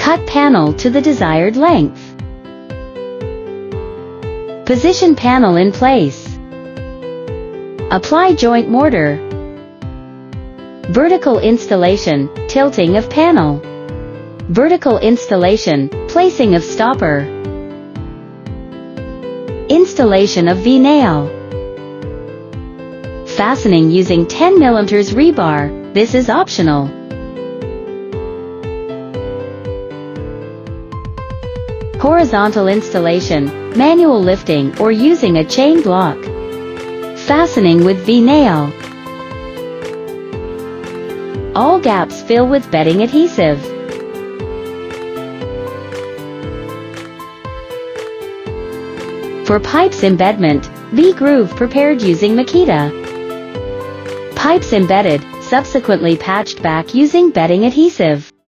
Cut panel to the desired length. Position panel in place. Apply joint mortar. Vertical installation, tilting of panel. Vertical installation, placing of stopper. Installation of V-nail. Fastening using 10 mm rebar, this is optional. Horizontal installation, manual lifting or using a chain block. Fastening with V-nail. All gaps fill with bedding adhesive. For pipes embedment, V-groove prepared using Makita. Pipes embedded, subsequently patched back using bedding adhesive.